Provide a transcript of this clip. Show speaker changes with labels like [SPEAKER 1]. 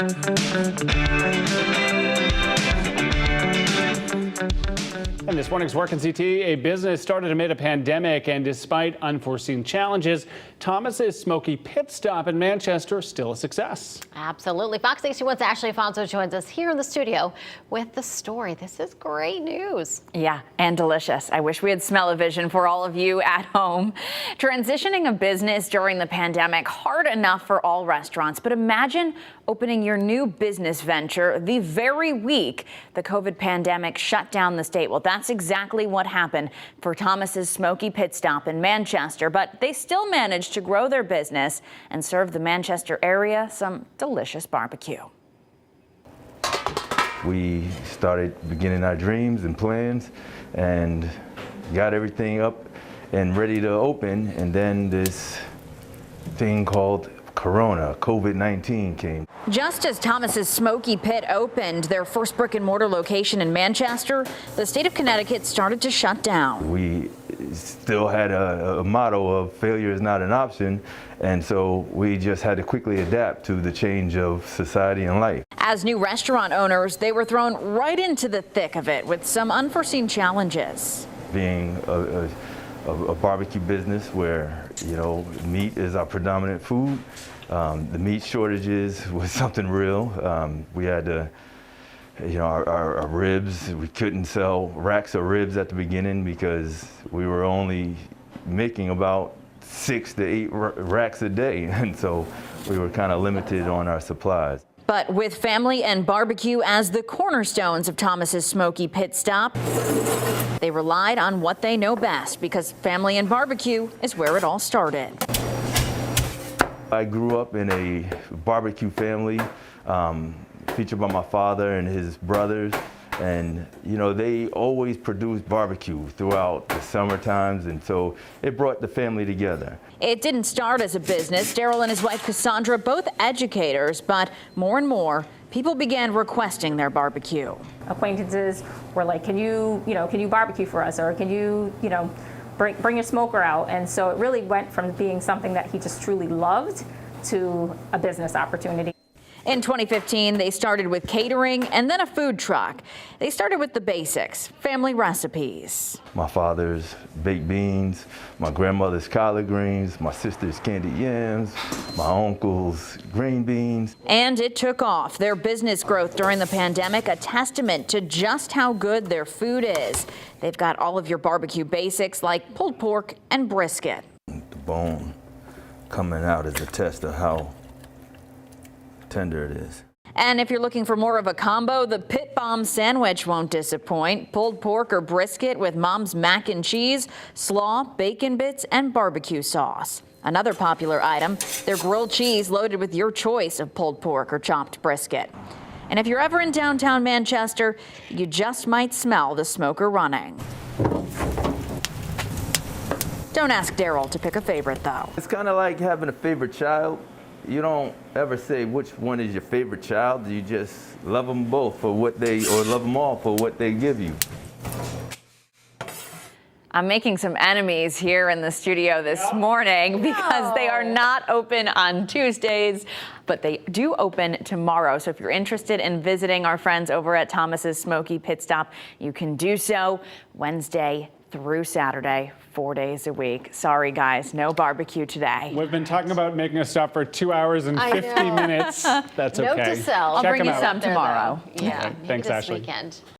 [SPEAKER 1] And this morning's WorkInCT, a business started amid a pandemic, and despite unforeseen challenges, Thomas's Smokey Pit Stop in Manchester is still a success.
[SPEAKER 2] Absolutely. Fox 61's Ashley Afonso joins us here in the studio with the story. This is great news.
[SPEAKER 3] Yeah, and delicious. I wish we had smell-o-vision for all of you at home. Transitioning a business during the pandemic, hard enough for all restaurants, but imagine opening your new business venture the very week the COVID pandemic shut down the state. Well, that's exactly what happened for Thomas's Smokey Pit Stop in Manchester, but they still managed to grow their business and serve the Manchester area some delicious barbecue.
[SPEAKER 4] We started beginning our dreams and plans and got everything up and ready to open, and then this thing called COVID-19 came.
[SPEAKER 3] Just as Thomas's Smokey Pit opened their first brick and mortar location in Manchester, the state of Connecticut started to shut down.
[SPEAKER 4] We still had a motto of failure is not an option, and so we just had to quickly adapt to the change of society and life.
[SPEAKER 3] As new restaurant owners, they were thrown right into the thick of it with some unforeseen challenges. Being
[SPEAKER 4] a barbecue business where, you know, meat is our predominant food. The meat shortages was something real. We had to, you know, our ribs, we couldn't sell racks of ribs at the beginning because we were only making about 6 to 8 racks a day. And so we were kind of limited on our supplies. But with family and barbecue as the cornerstones of Thomas's Smokey Pit Stop, they relied on what they know best, because family and barbecue is where it all started. I grew up in a barbecue family, featured by my father and his brothers. And, you know, they always produced barbecue throughout the summer times, and so it brought the family together. It didn't start as a business. Daryl and his wife Cassandra, both educators, but more and more people began requesting their barbecue.
[SPEAKER 5] Acquaintances were like, can you barbecue for us, or can you bring your smoker out? And so it really went from being something that he just truly loved to a business opportunity. In 2015, they started with catering and then a food truck. They started with the basics, family recipes. My father's baked beans, my grandmother's collard greens, my sister's candied yams, my uncle's green beans. And it took off. Their business growth during the pandemic, a testament to just how good their food is. They've got all of your barbecue basics like pulled pork and brisket. The bone coming out is a test of how tender it is. And if you're looking for more of a combo, the Pit Bomb sandwich won't disappoint. Pulled pork or brisket with Mom's mac and cheese, slaw, bacon bits, and barbecue sauce. Another popular item, their grilled cheese loaded with your choice of pulled pork or chopped brisket. And if you're ever in downtown Manchester, you just might smell the smoker running. Don't ask Daryl to pick a favorite, though. It's kind of like having a favorite child. You don't ever say which one is your favorite child. You just love them both for what they, or love them all for what they give you. I'm making some enemies here in the studio this morning because they are not open on Tuesdays, but they do open tomorrow. So if you're interested in visiting our friends over at Thomas's Smokey Pit Stop, you can do so Wednesday through Saturday, 4 days a week. Sorry, guys, no barbecue today.
[SPEAKER 1] We've been talking about making a stop for 2 hours and 50 minutes. That's okay.
[SPEAKER 2] Note to self.
[SPEAKER 3] I'll bring you some tomorrow.
[SPEAKER 2] Yeah,
[SPEAKER 1] Thanks,
[SPEAKER 2] this
[SPEAKER 1] Ashley.
[SPEAKER 2] weekend.